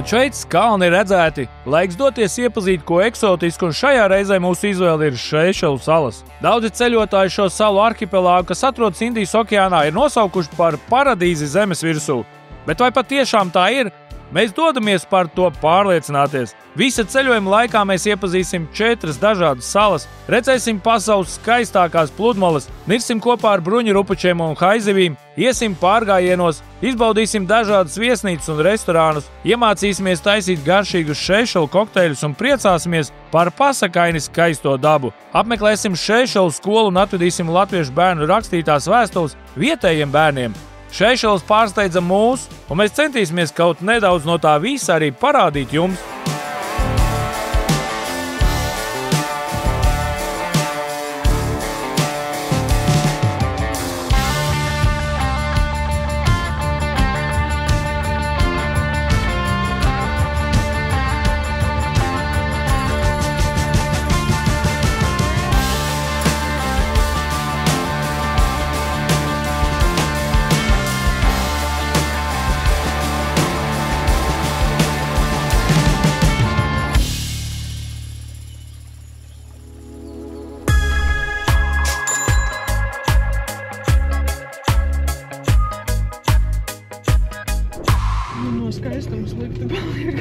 Kad Šveices kalni ir redzēti, laiks doties iepazīt ko eksotisku, un šajā reizē mūsu izvēle ir Seišelu salas. Daudzi ceļotāji šo salu arhipelāgu, kas atrodas Indijas okeānā, ir nosaukuši par paradīzi zemes virsū. Bet vai patiešām tā ir? Mēs dodamies par to pārliecināties. Visa ceļojuma laikā mēs iepazīsim 4 dažādas salas, redzēsim pasaules skaistākās pludmales, nirsim kopā ar bruņurupučiem un haizivīm, iesim pārgājienos, izbaudīsim dažādas viesnīcas un restorānus, iemācīsimies taisīt garšīgus Seišelu kokteļus un priecāsimies par pasakaini skaisto dabu. Apmeklēsim Seišelu skolu un atvedīsim latviešu bērnu rakstītās vēstules vietējiem bērniem. Seišelas pārsteidza mūs, un mēs centīsimies kaut nedaudz no tā visa arī parādīt jums. Skaistums slikti paliek.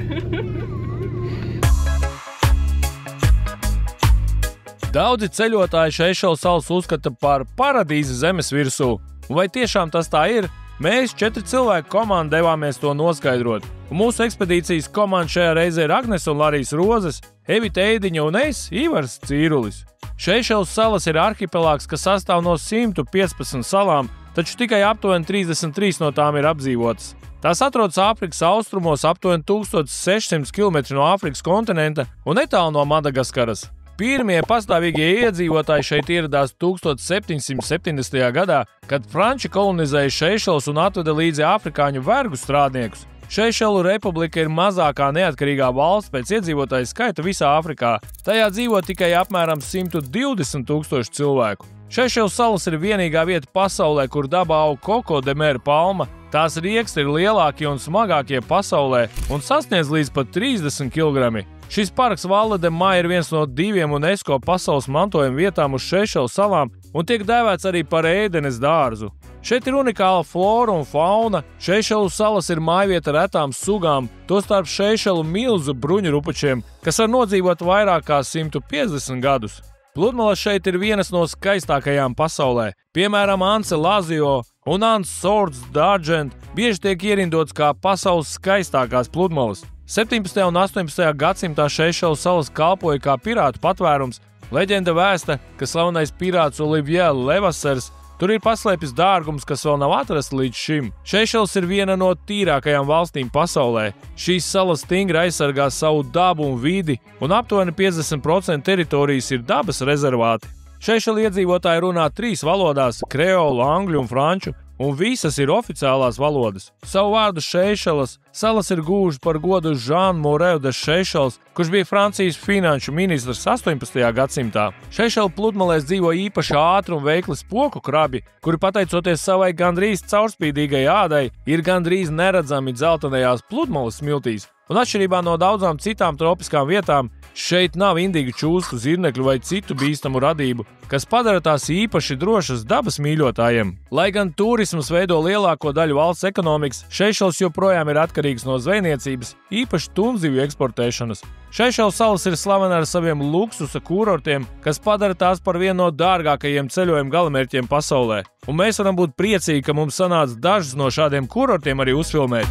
Daudzi ceļotāji Seišelu salas uzskata par paradīzi zemes virsū. Un vai tiešām tas tā ir? Mēs 4 cilvēku komandu devāmies to noskaidrot. Un mūsu ekspedīcijas komanda šajā reizē ir Agnes un Larijs Rozes, Evita Ēdiņa un es, Ivars Cīrulis. Seišelu salas ir arhipelāgs, kas sastāv no 115 salām, taču tikai aptuveni 33 no tām ir apdzīvotas. Tās atrodas Āfrikas austrumos aptuveni 1600 km no Āfrikas kontinenta un netālu no Madagaskaras. Pirmie pastāvīgie iedzīvotāji šeit ieradās 1770. gadā, kad Franči kolonizēja Seišelas un atveda līdzi afrikāņu vergu strādniekus. Seišelu republika ir mazākā neatkarīgā valsts pēc iedzīvotāju skaita visā Āfrikā. Tajā dzīvo tikai apmēram 120 000 cilvēku. Seišelu salas ir vienīgā vieta pasaulē, kur dabā aug koko de mer palma. Tās rieksti ir lielākie un smagākie pasaulē un sasniedz līdz pat 30 kg. Šis parks Valle de Mai ir viens no 2 UNESCO pasaules mantojuma vietām uz Seišelu salām un tiek dēvēts arī par ēdenes dārzu. Šeit ir unikāla flora un fauna. Seišelu salas ir mājvieta retām sugām, tostarp Seišelu milzu bruņurupučiem, kas var nodzīvot vairāk kā 150 gadus. Pludmales šeit ir vienas no skaistākajām pasaulē. Piemēram, Anse Lazio un Anse Swords d'Argent bieži tiek ierindots kā pasaules skaistākās pludmales. 17. un 18. gadsimtā Seišelu salas kalpoja kā pirātu patvērums. Leģenda vēsta, ka slavenais pirāts Olivier Levasseurs tur ir paslēpis dārgumus, kas vēl nav atrasts līdz šim. Seišelas ir viena no tīrākajām valstīm pasaulē. Šīs salas stingri aizsargā savu dabu un vidi, un aptuveni 50% teritorijas ir dabas rezervāti. Seišelu iedzīvotāji runā 3 valodās – kreolu, angļu un franču, un visas ir oficiālās valodas. Savu vārdu Seišelas salas ir gūžas par godu Jean Moreau de Seišels, kurš bija Francijas finanšu ministrs 18. gadsimtā. Seišelu pludmalēs dzīvo īpaši ātri un veikli spoku krabi, kuri pateicoties savai gandrīz caurspīdīgai ādai, ir gandrīz neredzami dzeltenajās pludmales smiltīs. Un atšķirībā no daudzām citām tropiskām vietām, šeit nav indīgu čūsku, zirnekļu vai citu bīstamu radību, kas padara tās īpaši drošas dabas mīļotājiem. Lai gan turisms veido lielāko daļu valsts ekonomikas, Seišelas joprojām ir atkarīgs no zvejniecības, īpaši tunzivju eksportēšanas. Seišelu salas ir slavena ar saviem luksusa kurortiem, kas padara tās par vienu no dārgākajiem ceļojuma galamērķiem pasaulē. Un mēs varam būt priecīgi, ka mums sanāca dažus no šādiem kurortiem arī uzfilmēt.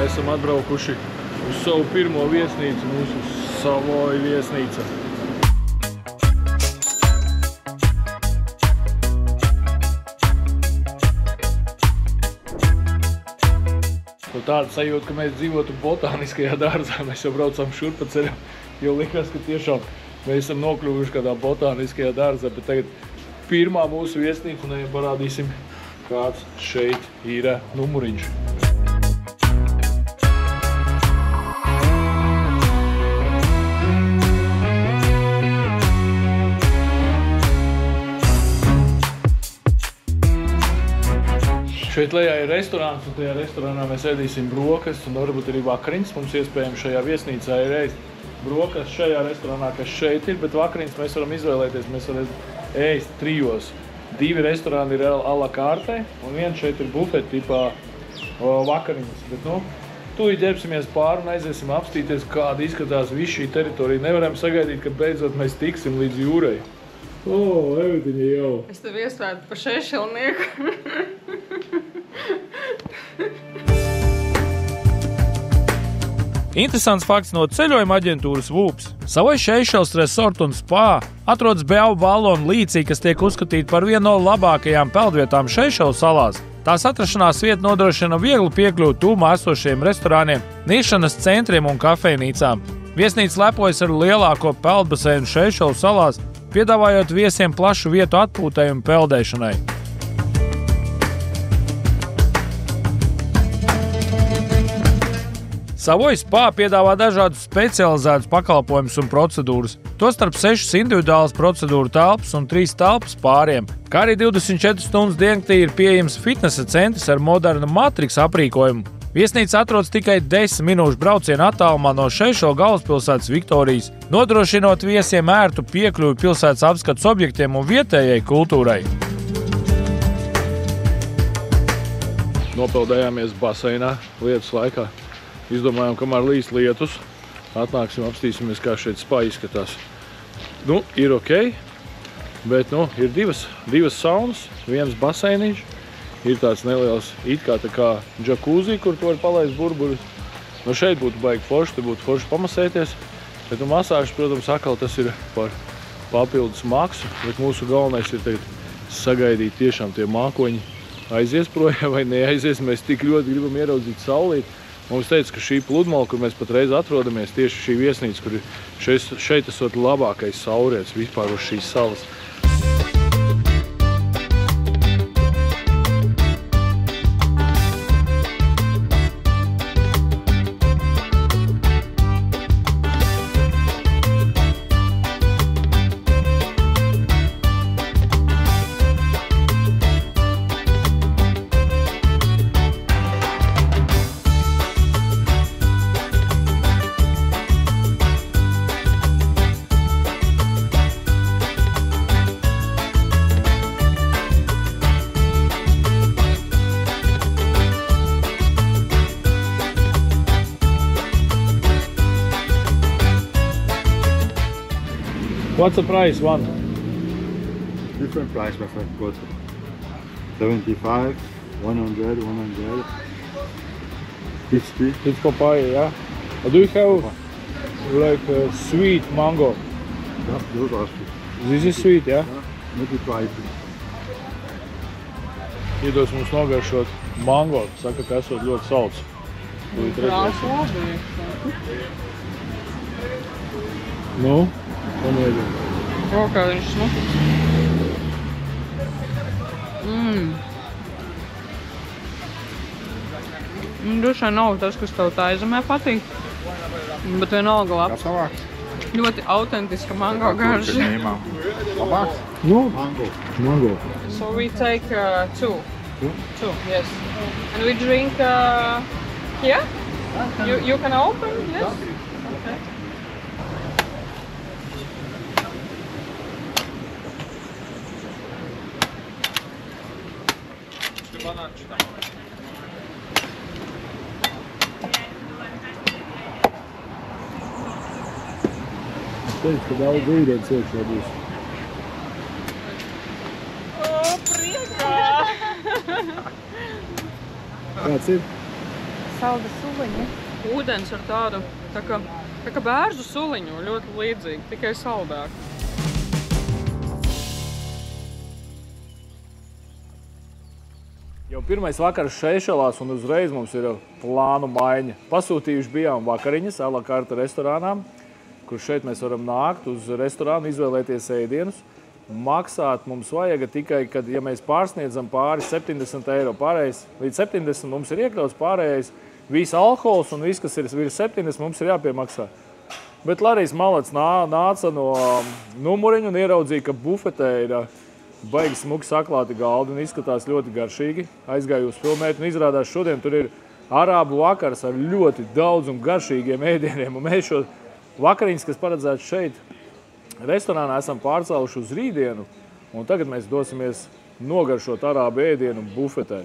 Esam atbraukuši uz savu pirmo viesnīcu, mūsu Savoy viesnīca. Tāda sajūta, ka mēs dzīvotu botāniskajā dārzā, mēs jau braucam šurpa ceļu, jo likās, ka tiešām mēs esam nokļuvuši kādā botāniskajā dārzā, bet tagad pirmā mūsu viesnīca, un parādīsim, kāds šeit ir numuriņš. Šeit lejā ir restorāns, un tajā restorānā mēs ēdīsim brokastis, un varbūt arī vakariņas. Mums iespējams šajā viesnīcā ir ēst brokastis šajā restorānā, kas šeit ir, bet vakariņas mēs varam izvēlēties. Mēs varam ēst 3. 2 restorāni ir a la carte, un viens šeit ir bufet tipā vakariņas. Bet, tūlīt ģērbsimies pāri un aiziesim apstīties, kāda izskatās viss šī teritorija. Nevaram sagaidīt, ka beidzot mēs tiksim līdz jūrai. Evitiņa jau. Es tev iesvētu par šešelnieku. Interesants fakts no ceļojuma aģentūras VUPS. Savoy Seychelles Resort un Spa atrodas Beau-Vallon līcī, kas tiek uzskatīta par vienu no labākajām peldvietām Seychelles salās. Tās atrašanās vieta nodrošina vieglu piekļuvi tūmā esošiem restorāniem, niešanas centriem un kafejnīcām. Viesnīca lepojas ar lielāko peldbaseinu Seychelles salās, piedāvājot viesiem plašu vietu atpūtai un peldēšanai. Savoy Spa piedāvā dažādus specializētus pakalpojumus un procedūras, tostarp 6 individuālas procedūru telpas un 3 telpas pāriem, kā arī 24 stundas diennaktī ir pieejams fitnesa centrs ar modernu matriks aprīkojumu. Viesnīca atrodas tikai 10 minūšu brauciena attālumā no Seychelles galvaspilsētas Viktorijas, nodrošinot viesiem ērtu piekļuvi pilsētas apskates objektiem un vietējai kultūrai. Nopeldējāmies baseinā lietus laikā. Izdomājām, kamēr līs lietus, atnāksim, apstīsimies, kā šeit spa izskatās. Ir ok, bet, ir divas saunas, viens baseiniņš, ir tāds neliels, it kā tā kā džakūzī, kur tu vari palaist burbuļus. Šeit būtu baigi forši, te būtu forši pamasēties, bet, masāžas, protams, atkal tas ir par papildus maksu, bet mūsu galvenais ir tagad sagaidīt tiešām tie mākoņi aizies projām vai neaizies, mēs tik ļoti gribam ieraudzīt saulīti. Mums teica, ka šī pludmala, kur mēs patreiz atrodamies, tieši šī viesnīca, kur šeit esot labākais saulrietis vispār uz šīs salas. What's the price, one? Different price, my friend. Got 75, 100, 100, 60. It's papaya, yeah? Do you have like sweet mango? Yeah, those are sweet. This is sweet, yeah? Maybe try it. Iedos mums nogaršot mango, saka, ka esot ļoti salds. Pamēģinām. Kā viņš smuks. Droši vien nav tas, kas tev tā aizemē patīk, bet vienalga labs. Ļoti autentiska mango garša. Labāks? Mango. So we take two. Two, yes. And we drink here? You can open, yes? Okay. Es teicu, ka daudz ūdens iekšā būs. Priekā! Kāds ir? Salda suliņa. Ūdens ar tādu, tā kā bērzu suliņu, ļoti līdzīgi, tikai saldāk. Jau pirmais vakars Seychellās un uzreiz mums ir plānu maiņa. Pasūtījuši bijām vakariņas a la carte restorānā, kur šeit mēs varam nākt uz restorānu, izvēlēties ēdienus. Maksāt mums vajag tikai, kad, ja mēs pārsniedzam pāri 70 eiro pārējais, līdz 70 mums ir iekļauts pārējais, viss alkohols un viss, kas ir virs 70, mums ir jāpiemaksā. Bet Larijs Malets nāca no numuriņu un ieraudzīja, ka bufetē ir baigi smuki saklāti galdi un izskatās ļoti garšīgi. Aizgāju uz filmēt un izrādās šodien tur ir arābu vakars ar ļoti daudz un garšīgiem ēdieniem. Un mēs šo vakariņas, kas paredzēts šeit restorānā, esam pārcēluši uz rītdienu. Un tagad mēs dosimies nogaršot arābu ēdienu bufetē.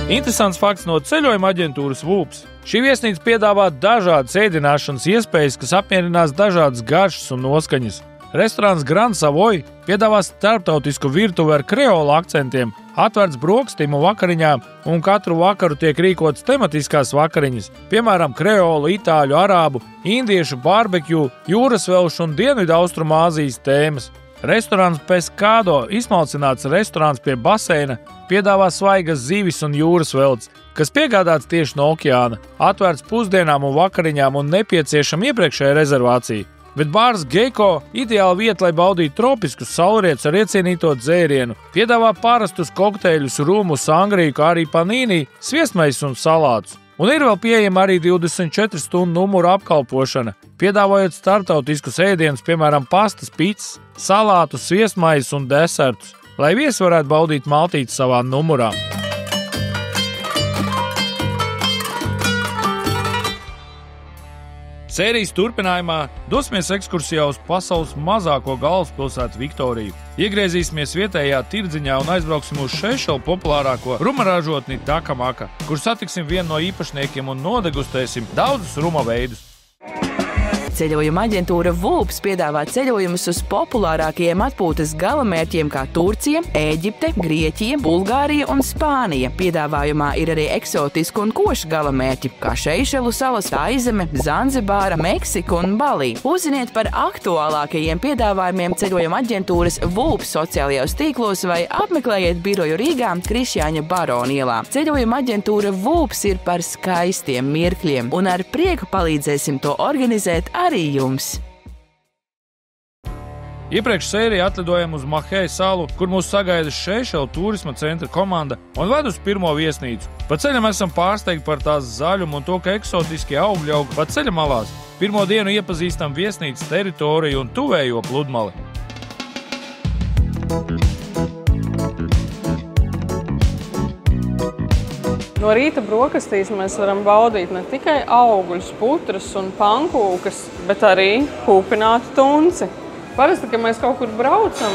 Interesants fakts no ceļojuma aģentūras VUPS. Šī viesnīca piedāvā dažādas ēdināšanas iespējas, kas apmierinās dažādas garšas un noskaņas. Restorāns Grand Savoy piedāvā starptautisku virtuvi ar kreolu akcentiem, atvērts brokastīm un vakariņām, un katru vakaru tiek rīkotas tematiskās vakariņas, piemēram, kreolu, itāļu, arābu, indiešu, barbekju, jūras velšu un Dienvidu Austrumāzijas tēmas. Restorāns Pescado, izsmalcināts restorāns pie baseina, piedāvā svaigas zivis un jūras veltes, kas piegādāts tieši no okeāna, atvērts pusdienām un vakariņām un nepieciešama iepriekšēja rezervācija. Bet bārs Geiko ideāla vieta, lai baudītu tropiskus saulrietus ar iecienīto dzērienu, piedāvā parastus kokteļus, rumu, sangriju, kā arī panīni, sviestmaisus un salātus. Un ir vēl pieejama arī 24 stundu numuru apkalpošana, piedāvājot startautiskus ēdienus, piemēram, pastas, pizzas, salātus, sviestmaisus un desertus, lai viesi varētu baudīt maltītes savā numurā. Sērijas turpinājumā dosimies ekskursijā uz pasaules mazāko galvaspilsētu Viktoriju. Iegriezīsimies vietējā tirdziņā un aizbrauksim uz Seišelu populārāko rumaražotni Takamaka, kur satiksim vienu no īpašniekiem un nodegustēsim daudzus ruma veidus. Ceļojuma aģentūra VUPS piedāvā ceļojumus uz populārākajiem atpūtas galamērķiem kā Turcija, Ēģipte, Grieķija, Bulgārija un Spānija. Piedāvājumā ir arī eksotiski un koši galamērķi, kā Seišelu salas, Taizeme, Zanzibāra, Meksika un Balī. Uzziniet par aktuālākajiem piedāvājumiem ceļojuma aģentūras VUPS sociālajos tīklos vai apmeklējiet biroju Rīgā Krišjāņa Barona ielā. Ceļojuma aģentūra VUPS ir par skaistiem mirkļiem un ar prieku palīdzēsim to organizēt arī jums. Iepriekš sērijā atlidojam uz Mahei salu, kur mūs sagaida Seišelu turisma centra komanda un ved uz pirmo viesnīcu. Pa ceļam esam pārsteigti par tās zaļumu un to, ka eksotiskie augļi aug pa ceļa malās. Pirmo dienu iepazīstam viesnīcas teritoriju un tuvējo pludmali. No rīta brokastīs mēs varam baudīt ne tikai augļus, putras un pankūkas, bet arī kūpinātu tunci. Parasti, kad mēs kaut kur braucam,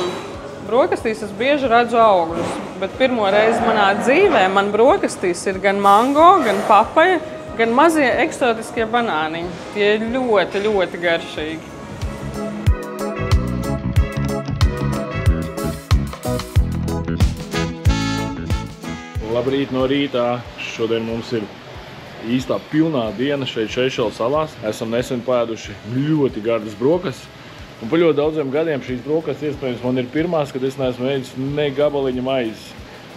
brokastīs es bieži redzu augļus, bet pirmo reizi manā dzīvē man brokastīs ir gan mango, gan papaja, gan mazie eksotiskie banāniņi. Tie ir ļoti, ļoti garšīgi. Labrīt no rītā! Šodien mums ir īstā pilnā diena šeit Seišelu salās. Esam nesen pēduši ļoti gardas brokastis. Un pa ļoti daudziem gadiem šīs brokastis iespējams man ir pirmās, kad es neesmu ēdis ne gabaliņa maizes.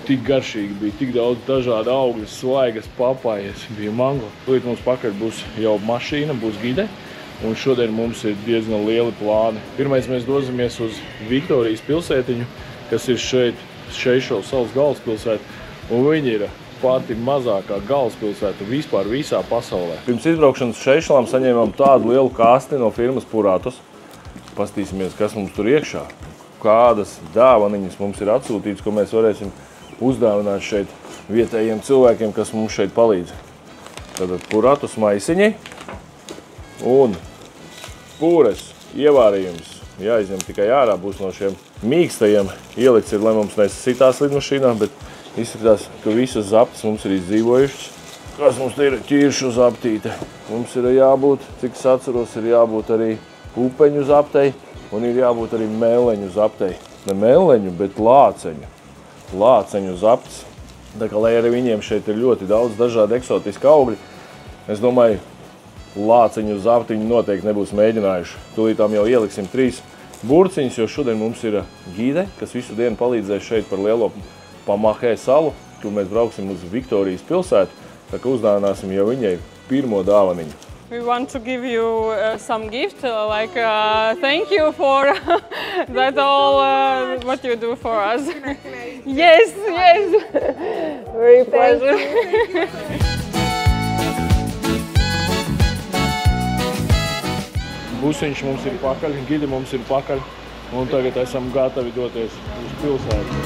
Tik garšīgi bija, tik daudz dažādu augļu, svaigas, papajas, bija mango. Tūlīt mums pakaļ būs jau mašīna, būs gide. Un šodien mums ir diezgan lieli plāni. Pirmais mēs dosimies uz Viktorijas pilsētiņu, kas ir šeit Seišelu salas galvaspilsēta. Un viņi ir pati mazākā galvaspilsēta vispār visā pasaulē. Pirms izbraukšanas Seišelām saņēmām tādu lielu kasti no firmas Puratus. Pastīsimies, kas mums tur iekšā. Kādas dāvaniņas mums ir atsūtītas, ko mēs varēsim uzdāvināt šeit vietējiem cilvēkiem, kas mums šeit palīdz. Tātad Puratus maisiņi un pūres ievārījums. Jāizņem tikai ārā, būs no šiem mīkstajiem. Ielikts ir, lai mums nesasitās lidmašīnā, bet izskatās, ka visas zaptes mums ir izdzīvojušas. Kas mums te ir? Ķiršu zaptīte. Mums ir jābūt, cik es atceros, ir jābūt arī upeņu zaptei un ir jābūt arī meleņu zaptei. Ne meleņu, bet lāceņu. Lāceņu zaptes. Tā kā, lai arī viņiem šeit ir ļoti daudz dažādi eksotiski augļi, es domāju, lāceņu zaptiņu noteikti nebūs mēģinājuši. Tūlītām jau ieliksim 3 burciņus, jo šodien mums ir gide, kas visu dienu palīdzēs šeit par lielo pa Mahei salu, kur mēs brauksim uz Viktorijas pilsētu, tā kā uzdāvināsim jau viņai pirmo dāvaniņu. We want to give you some gift, like thank you for that all what you do for us. Yes, yes. Very pleasure. Busiņš mums ir pakaļ, gidi mums ir pakaļ. Un tagad esam gatavi doties uz pilsētu.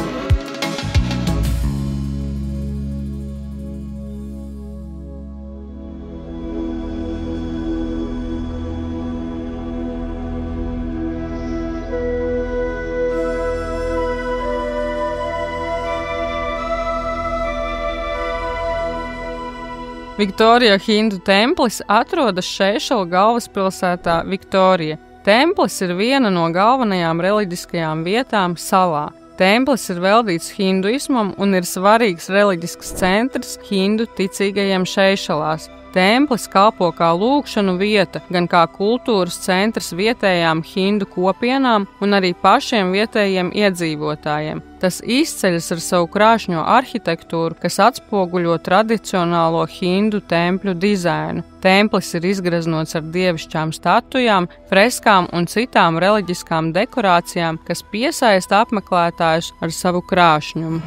Viktorija hindu templis atrodas Seišelu galvaspilsētā Viktorija. Templis ir viena no galvenajām reliģiskajām vietām salā. Templis ir veltīts hinduismam un ir svarīgs reliģisks centrs hindu ticīgajiem Seišelās. Templis kalpo kā lūgšanu vieta, gan kā kultūras centrs vietējām hindu kopienām un arī pašiem vietējiem iedzīvotājiem. Tas izceļas ar savu krāšņo arhitektūru, kas atspoguļo tradicionālo hindu tempļu dizainu. Templis ir izgreznots ar dievišķām statujām, freskām un citām reliģiskām dekorācijām, kas piesaista apmeklētājus ar savu krāšņumu.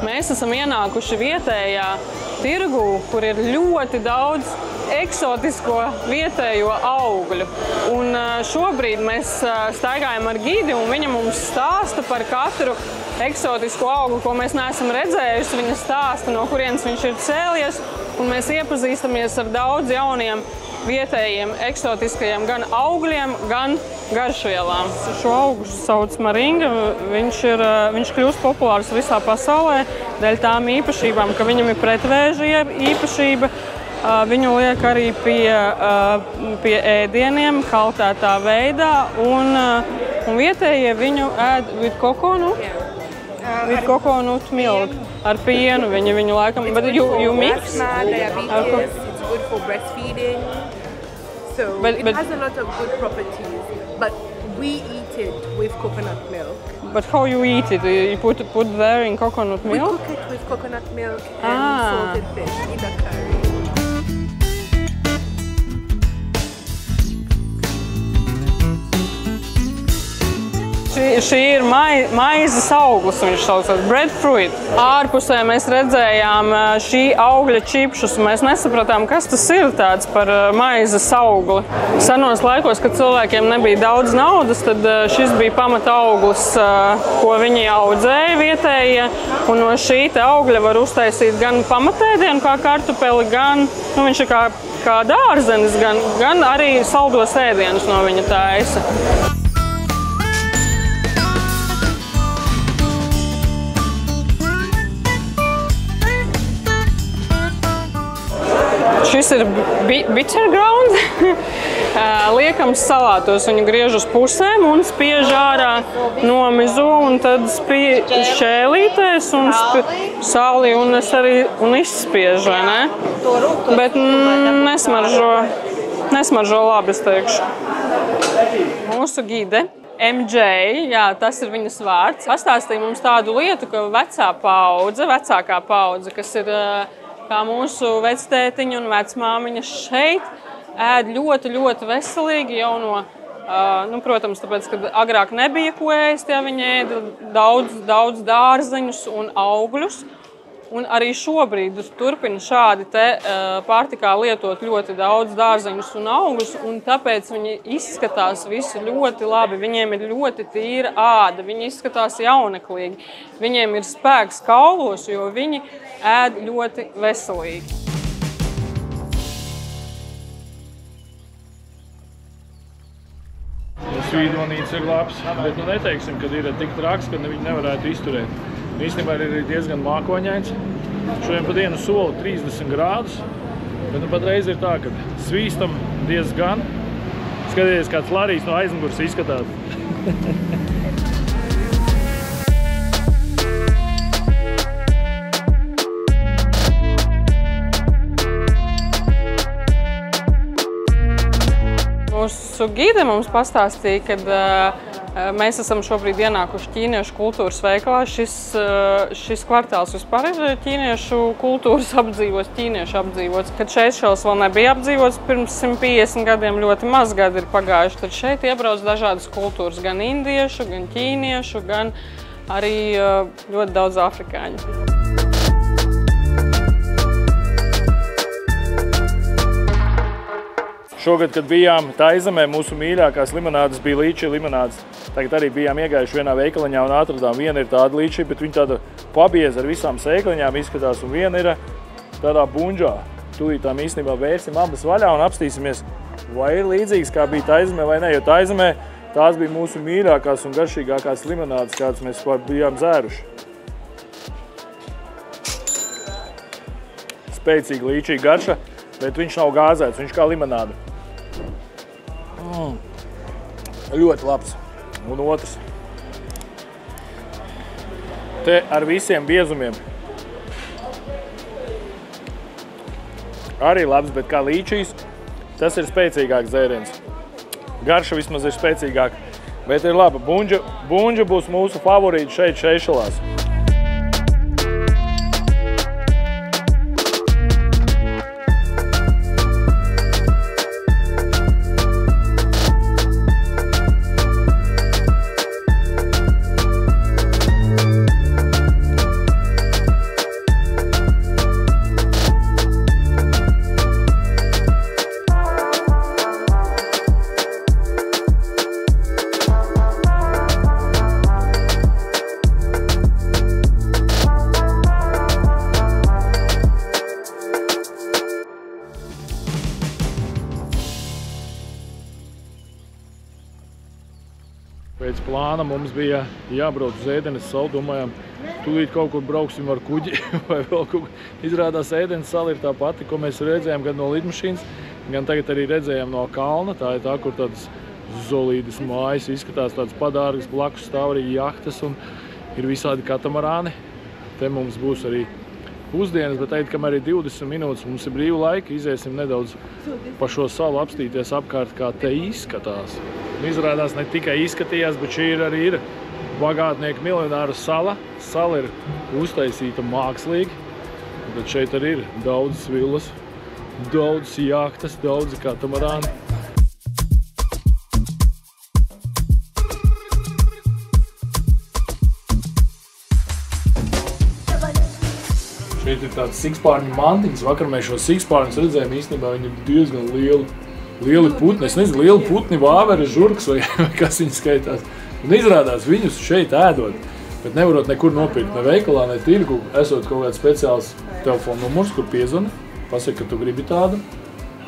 Mēs esam ienākuši vietējā tirgū, kur ir ļoti daudz eksotisko vietējo augļu. Un šobrīd mēs staigājam ar gidi, un viņa mums stāsta par katru eksotisko augļu, ko mēs neesam redzējuši. Viņa stāsta, no kurienes viņš ir cēlies, un mēs iepazīstamies ar daudz jauniem vietējiem eksotiskajiem gan augļiem, gan garšvielām. Šo augļu sauc maringa. Viņš kļūst populārs visā pasaulē dēļ tām īpašībām, ka viņam ir pretvēža īpašība. Viņu liek arī pie ēdieniem kaltētā veidā, un vietējie viņu ēd with coconut milk, ar pienu viņu laikam. But you mix? It's good for breastfeeding. So it has a lot of good properties, but we eat it with coconut milk. But how you eat it? You put there in coconut milk? We cook it with coconut milk and salted fish in a curry. Šī ir maizes auglis, viņš saucās breadfruit. Ārpusē mēs redzējām šī augļa čipšus. Mēs nesapratām, kas tas ir tāds par maizes augli. Senos laikos, kad cilvēkiem nebija daudz naudas, tad šis bija pamata auglis, ko viņi audzēja vietējie. Un no šī te augļa var uztaisīt gan pamatēdienu, kā kartupeli, gan viņš ir kā dārzenis, gan arī saldos ēdienus no viņa taisa. Šis ir bitter ground. Liekams salātos, viņu griež uz pusēm un spiež ārā nomizo, un tad šķēlītēs un sāli un izspiež, vai ne? Bet nesmaržo labi, es teikšu. Mūsu gide, MJ, jā, tas ir viņas vārds, pastāstīja mums tādu lietu, ka vecākā paudze, kas ir kā mūsu vectētiņa un vecmāmiņa šeit, ēd ļoti, ļoti veselīgi jau no, protams, tāpēc, kad agrāk nebija ko ēst, ja viņi ēda daudz dārzeņus un augļus. Un arī šobrīd turpina šādi pārtikā lietot ļoti daudz dārzeņus un augļus, un tāpēc viņi izskatās visi ļoti labi. Viņiem ir ļoti tīra āda, viņi izskatās jauneklīgi. Viņiem ir spēks kaulos, jo viņi ēd ļoti veselīgi. Svīdonīts ir labs, bet neteiksim, ka ir tik traks, ka viņi nevarētu izturēt. Īstenībā ir diezgan mākoņains. Šodien pa dienu sola 30 grādus, bet patreiz ir tā, ka svīstam diezgan. Skatieties, kāds Larijs no aizmugures izskatās. Mūsu gide mums pastāstīja, ka Mēs esam šobrīd ienākuši ķīniešu kultūras veikalā. Šis kvartāls vispār ir ķīniešu kultūras apdzīvots, ķīniešu apdzīvots. Kad Seišelas vēl nebija apdzīvots, pirms 150 gadiem ļoti maz gadi ir pagājuši, tad šeit iebrauc dažādas kultūras, gan indiešu, gan ķīniešu, gan arī ļoti daudz afrikāņu. Šogad, kad bijām Taizemē, mūsu mīļākās limonādes bija līči limonādes. Tagad arī bijām iegājuši vienā veikaliņā un atradām. Viena ir tāda līči, bet viņa tāda pabieza ar visām sēkliņām izskatās, un viena ir tādā bunžā. Tūlītām īstenībā vērsim abas vaļā un apstīsimies, vai ir līdzīgs, kā bija Taizemē vai ne, jo Taizemē tās bija mūsu mīļākās un garšīgākās limonādes, kādas mēs bijām dzēruši. Spēcīga līčīga garša, bet viņš nav gāzēts, viņš kā limonāde. Ļoti labs. Un otrs. Te ar visiem biezumiem. Arī labs, bet kā līčīs, tas ir spēcīgāks dzēriens. Garša vismaz ir spēcīgāka, bet ir laba. Bunža būs mūsu favorīti šeit Seišelās. Pēc plāna mums bija jābrauc uz Ēdenes salu, domājām, tūlīt kaut kur brauksim ar kuģi vai vēl kaut kur. Izrādās Ēdenes sala ir tā pati, ko mēs redzējām gan no lidmašīnas, gan tagad arī redzējām no kalna. Tā ir tā, kur tādas zolīdas mājas izskatās, tādas padārgas, blakus stāv arī jahtas un ir visādi katamarāni. Te mums būs arī pusdienas, bet tagad, kamēr ir 20 minūtes, mums ir brīva laika, iziesim nedaudz pa šo salu apstīties apkārt, kā te izskatās. Izrādās ne tikai izskatījās, bet šī arī ir bagātnieku miljonāra sala. Sala ir uztaisīta mākslīgi, bet šeit arī ir daudz villas, daudz jahtas, daudzi katamarāni. Šeit ir tāds sikspārņu mantiņas. Vakar mēs šo sikspārņus redzējām, īstenībā viņi ir diezgan lieli putni. Es nezinu, lieli putni, vāveri, žurks vai kas viņi skaitās. Un izrādās viņus šeit ēdot, bet nevarot nekur nopirkt, ne veikalā, ne tirgu. Esot kaut kāds speciāls telefona numurs, kur piezvani, pasaka, ka tu gribi tādu.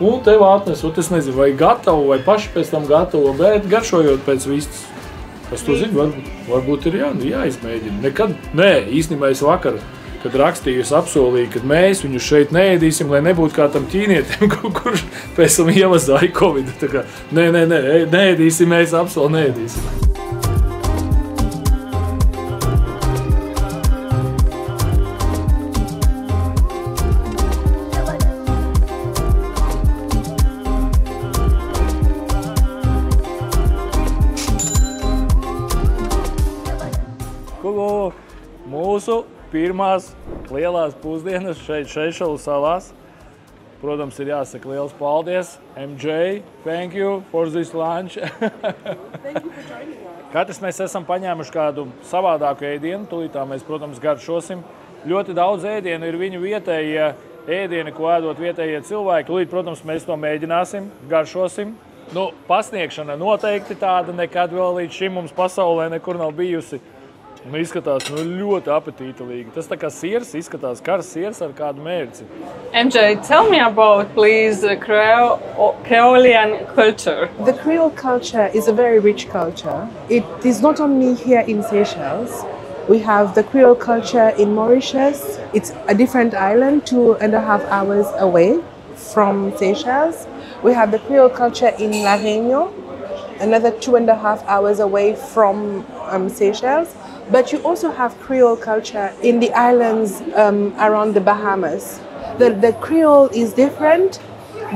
Un tev atnes, es nezinu, vai gatavu, vai paši pēc tam gatavo, bet garšojot pēc vistas. Es to zinu, varbūt ir jāizmēģina. Īstenībā es vakar, kad rakstīju, es apsolīju, ka mēs viņu šeit neēdīsim, lai nebūtu kā tam ķīnietim, kurš pēc tam ievazāja Covidu. Tā kā, neēdīsim, mēs apsoli neēdīsim. Mūsu pirmās lielās pusdienas šeit Seišelu salās. Protams, ir jāsaka liels paldies. MJ, thank you for this lunch. Thank you for joining us. Katrs mēs esam paņēmuši kādu savādāku ēdienu. Tūlītā mēs, protams, garšosim. Ļoti daudz ēdienu ir viņu vietējie ēdieni, ko ēdot vietējie cilvēki. Tūlīt, protams, mēs to mēģināsim, garšosim. Pasniegšana noteikti tāda nekad vēl līdz šim mums pasaulē nekur nav bijusi. Un izskatās ļoti apetītilīgi. Tas tā kā siers, izskatās kars siers ar kādu mērci. MJ, tell me about, please, Creolian culture. The Creole culture is a very rich culture. It is not only here in Seychelles. We have the Creole culture in Mauritius. It's a different island, 2.5 hours away from Seychelles. We have the Creole culture in La Réunion, another 2.5 hours away from Seychelles. But you also have Creole culture in the islands around the Bahamas. The Creole is different,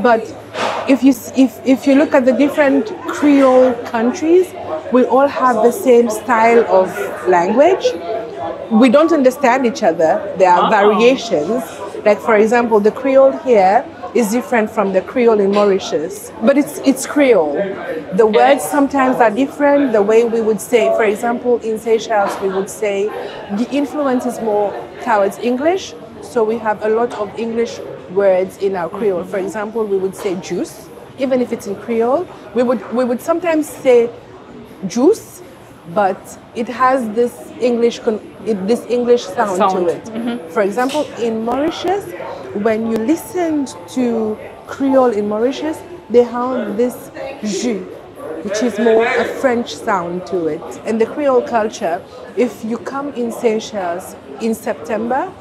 but if you look at the different Creole countries, we all have the same style of language. We don't understand each other. There are variations. Like, for example, the Creole here is different from the Creole in Mauritius, but it's Creole. The words sometimes are different. The way we would say, for example, in Seychelles, we would say the influence is more towards English. So we have a lot of English words in our Creole. For example, we would say juice, even if it's in Creole. We would sometimes say juice, but it has this English sound to it. For example, in Mauritius, when you listen to Creole in Mauritius, they have this jus, which is more a French sound to it. And the Creole culture, if you come in Seychelles in September,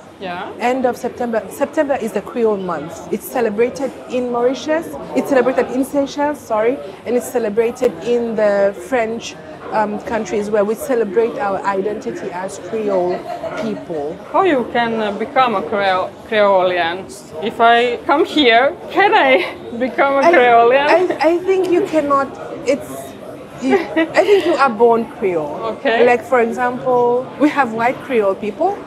end of September, September is the Creole month. It's celebrated in Mauritius, it's celebrated in Seychelles, and it's celebrated in the French countries where we celebrate our identity as Creole people. How you can become a Creolian? If I come here, can I become a Creolian? I think you cannot. I think you are born Creole. Okay. Like, for example, we have white Creole people.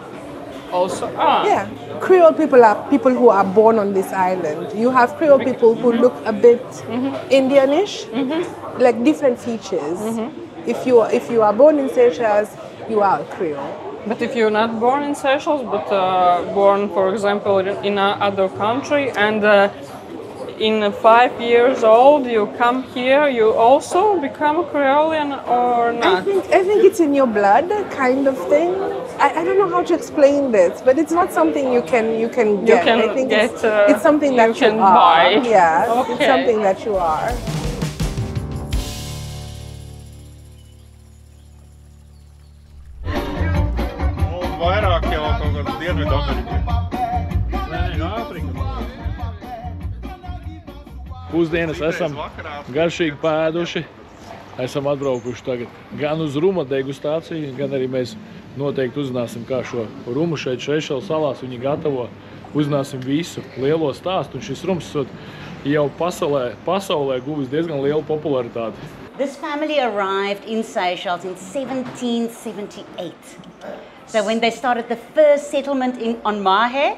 Also, yeah, Creole people are people who are born on this island. You have Creole people who look a bit Indianish, like different features. If you are born in Seychelles, you are Creole. But if you're not born in Seychelles, but born, for example, in another country, and in 5 years old you come here, you also become a Creolian or not? I think it's in your blood, kind of thing. I don't know how to explain this, but it's not something you can get. I think it's something that you can are. buy. Yeah, okay. It's something that you are. Vairāk jau kaut kāda Dienvidu Amerika. Pusdienas esam garšīgi pēduši. Esam atbraukuši tagad gan uz ruma degustāciju, gan arī mēs noteikti uzzināsim, kā šo rumu šeit Seychelles salās viņi gatavo. Uzzināsim visu lielo stāstu, un šis rums jau pasaulē guvis diezgan lielu popularitāti. This family arrived in Seychelles in 1778. So when they started the first settlement on Mahe,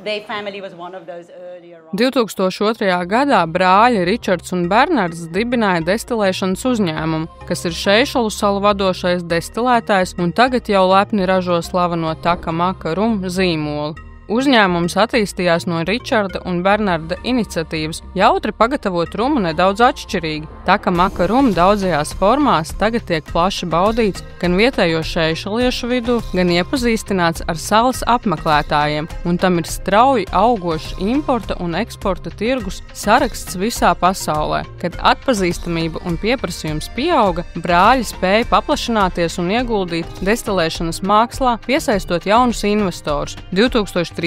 their family was one of those earlier on. 2002. gadā brāļi Ričards un Bernards dibināja destilēšanas uzņēmumu, kas ir Seychelu salu vadošais destilētājs un tagad jau lepni ražo slaveno Taka Maka rum zīmolu. Uzņēmums attīstījās no Ričarda un Bernarda iniciatīvas, jautri pagatavot rumu nedaudz atšķirīgi. Taka Maka rum daudzajās formās tagad tiek plaši baudīts gan vietējo šeišaliešu vidū, gan iepazīstināts ar salas apmeklētājiem, un tam ir strauji augošs importa un eksporta tirgus saraksts visā pasaulē. Kad atpazīstamība un pieprasījums pieauga, brāļi spēja paplašināties un ieguldīt destilēšanas mākslā, piesaistot jaunus investorus. 2013.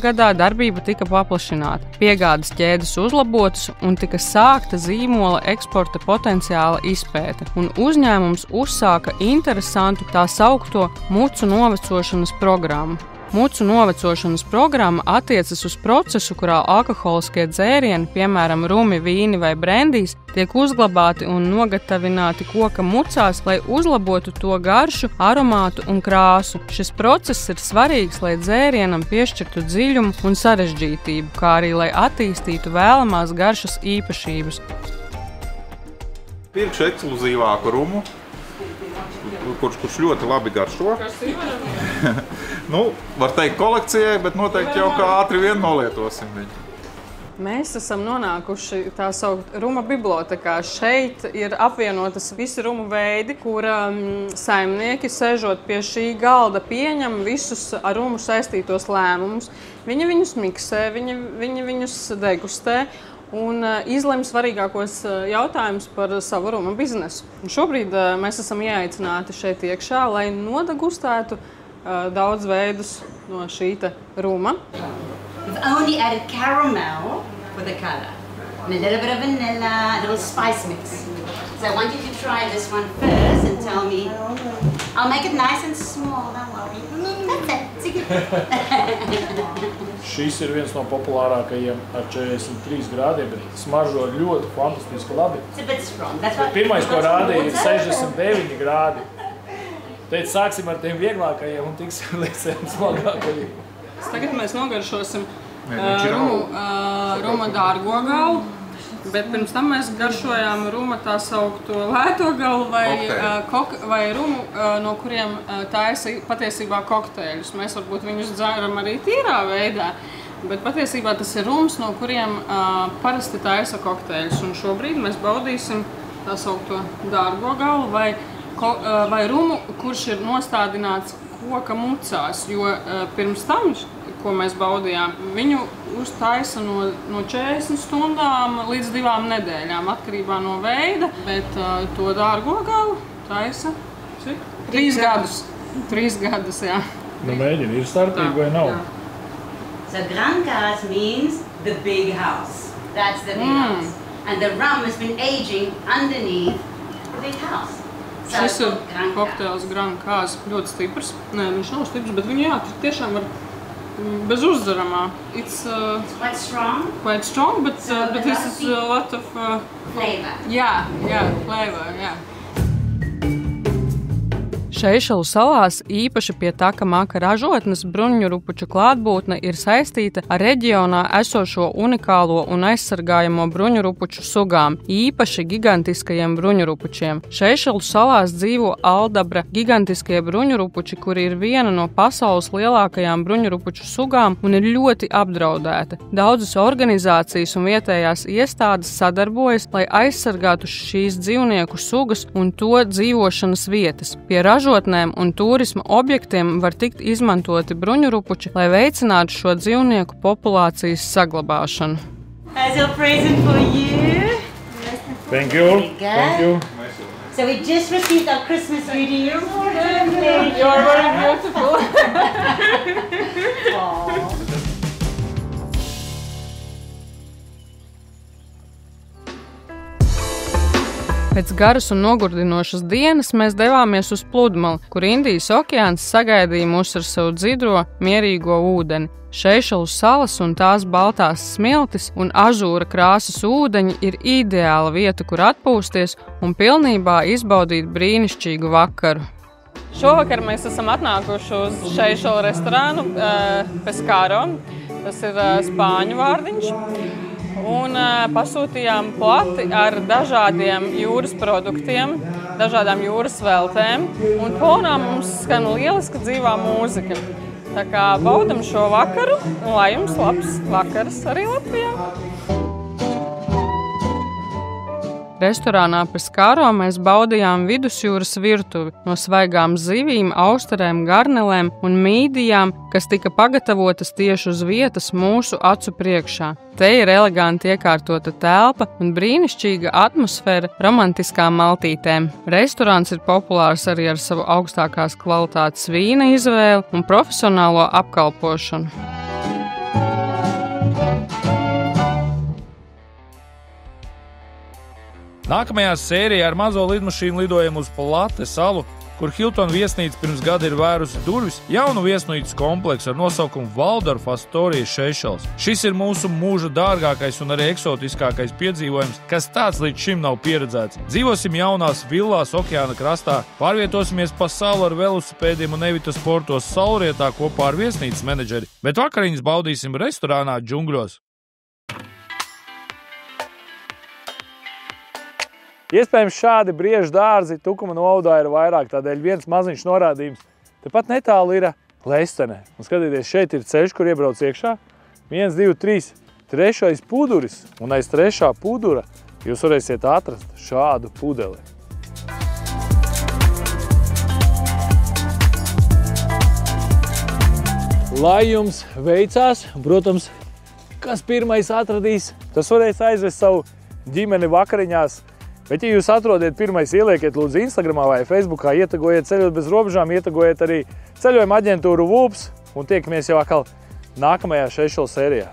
gadā darbība tika paplašināta, piegādes ķēdes uzlabotas un tika sākta zīmola eksporta potenciāla izpēte, un uzņēmums uzsāka interesantu tā saukto mucu novecošanas programmu. Mucu novecošanas programma attiecas uz procesu, kurā alkoholiskie dzērieni, piemēram, rumi, vīni vai brendijs, tiek uzglabāti un nogatavināti koka mucās, lai uzlabotu to garšu, aromātu un krāsu. Šis process ir svarīgs, lai dzērienam piešķirtu dziļumu un sarežģītību, kā arī lai attīstītu vēlamās garšas īpašības. Pirkšu ekskluzīvāku rumu, kurš ļoti labi garšo. Var teikt kolekcijai, bet noteikti jau kā ātri vien nolietosim viņu. Mēs esam nonākuši tā saukt ruma bibliotekā. Šeit ir apvienotas visi rumu veidi, kur saimnieki, sēžot pie šī galda, pieņem visus ar rumu saistītos lēmumus. Viņi viņus miksē, viņi viņus degustē un izlemj svarīgākos jautājumus par savu ruma biznesu. Un šobrīd mēs esam ieaicināti šeit iekšā, lai nodegustētu daudz veidus no šīta ruma. We've only added caramel for the color and a little bit of vanilla, a little spice mix. So I want you to try this one first and tell me. I'll make it nice and small, don't worry. That's it. Šis ir viens no populārākajiem ar 43 grādiem, bet smaržo ļoti fantastiski labi. Pirmais, ko rādīja, ir 69 grādi. Teicu, sāksim ar tiem vieglākajiem un tiksim līdz tiem smagākajiem. Tagad mēs nogaršosim ruma dārgo galu, bet pirms tam mēs garšojām ruma tā saukto lēto galu vai rumu, no kuriem taisa patiesībā kokteļus. Mēs varbūt viņus dzeram arī tīrā veidā, bet patiesībā tas ir rums, no kuriem parasti taisa kokteļus. Un šobrīd mēs baudīsim tā saukto dārgo galu vai rumu, kurš ir nostādināts koka mucās, jo pirms tam, ko mēs baudījām, viņu uztaisa no 40 stundām līdz 2 nedēļām, atkarībā no veida, bet to dārgo galu taisa 3 gadus. 3 gadus, jā. Nu mēģini, ir starpība vai nav? So Grand Cars means the big house. That's the big house. And the rum has been aging underneath the big house. Šis ir kokteils Grand Cars, ļoti stiprs. Nē, viņš nav stiprs, bet viņu tiešām var bez uzdaramā. It's quite strong. Quite strong, but this is a lot of flavor. Yeah, flavor, yeah. Seišelu salās īpaši pie takamaka ražotnes bruņurupuču klātbūtne ir saistīta ar reģionā esošo unikālo un aizsargājamo bruņurupuču sugām, īpaši gigantiskajiem bruņurupučiem. Seišelu salās dzīvo aldabra gigantiskie bruņurupuči, kuri ir viena no pasaules lielākajām bruņurupuču sugām un ir ļoti apdraudēta. Daudzas organizācijas un vietējās iestādes sadarbojas, lai aizsargātu šīs dzīvnieku sugas un to dzīvošanas vietas. Pie ražotnēm un turisma objektiem var tikt izmantoti bruņurupuči, lai veicinātu šo dzīvnieku populācijas saglabāšanu. As your present for you. Thank you. Thank you. So we just received our Christmas greeting. You're very beautiful. Pēc garas un nogurdinošas dienas mēs devāmies uz pludmali, kur Indijas okeāns sagaidīja mūs ar savu dzidro, mierīgo ūdeni. Seišelu salas un tās baltās smiltis un ažūra krāsas ūdeņi ir ideāla vieta, kur atpūsties un pilnībā izbaudīt brīnišķīgu vakaru. Šovakar mēs esam atnākuši uz Seišelu restorānu Pescaro. Tas ir spāņu vārdiņš. Un pasūtījām plati ar dažādiem jūras produktiem, dažādām jūras veltēm. Un fonā mums skan lieliska dzīvā mūzika. Tā kā baudam šo vakaru un lai jums labs vakars arī Latvijā! Restorānā Pescaro mēs baudījām vidusjūras virtuvi no svaigām zivīm, austerēm, garnelēm un mīdijām, kas tika pagatavotas tieši uz vietas mūsu acu priekšā. Te ir eleganti iekārtota telpa un brīnišķīga atmosfēra romantiskām maltītēm. Restorāns ir populārs arī ar savu augstākās kvalitātes vīna izvēli un profesionālo apkalpošanu. Nākamajā sērijā ar mazo lidmašīnu lidojam uz Plate salu, kur Hilton viesnīca pirms gada ir vērusi durvis jaunu viesnīcas kompleksu ar nosaukumu Waldorf Astoria Seychelles. Šis ir mūsu mūža dārgākais un arī eksotiskākais piedzīvojums, kas tāds līdz šim nav pieredzēts. Dzīvosim jaunās villās okeāna krastā, pārvietosimies pa salu ar velosipēdiem un evita sportos saulrietā kopā ar viesnīcas menedžeri, bet vakariņas baudīsim restorānā Džungļos. Iespējams, šādi briežu dārzi Tukuma novadā ir vairāk, tādēļ viens maziņš norādījums. Tepat netālu ir Leistene. Un skatieties, šeit ir ceļš, kur iebrauc iekšā. 1, 2, 3. Trešais puduris. Un aiz trešā pudura jūs varēsiet atrast šādu pudeli. Lai jums veicās, protams, kas pirmais atradīs, tas varēs aizvest savu ģimeni vakariņās. Bet, ja jūs atrodiet pirmais, ieliekiet lūdzu Instagramā vai Facebookā, ietagojiet Ceļot bez robežām, ietagojiet arī ceļojuma aģentūru VULPS un tiekamies jau atkal nākamajā Seišelu sērijā.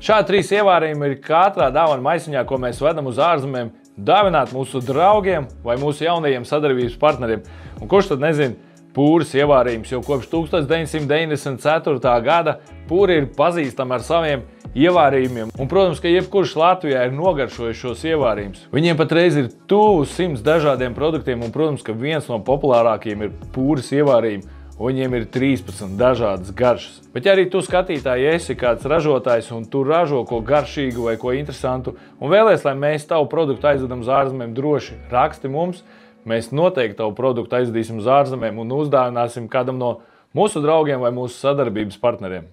Šādi 3 ievārījumi ir katrā dāvana maisiņā, ko mēs vedam uz ārzemēm, dāvināt mūsu draugiem vai mūsu jaunajiem sadarbības partneriem. Un kurš tad nezina, pūras ievārījums jau kopš 1994. gada. Pūri ir pazīstami ar saviem ievārījumiem. Un, protams, ka jebkurš Latvijā ir nogaršojis šos ievārījumus. Viņiem patreiz ir tuvu 100 dažādiem produktiem, un, protams, ka viens no populārākajiem ir pūras ievārījumi. Viņiem ir 13 dažādas garšas. Bet ja arī tu skatītāji esi kāds ražotājs un tu ražo ko garšīgu vai ko interesantu un vēlies, lai mēs tavu produktu aizvedam uz ārzemēm, droši raksti mums. Mēs noteikti tavu produktu aizdīsim uz ārzemēm un uzdāvināsim kādam no mūsu draugiem vai mūsu sadarbības partneriem.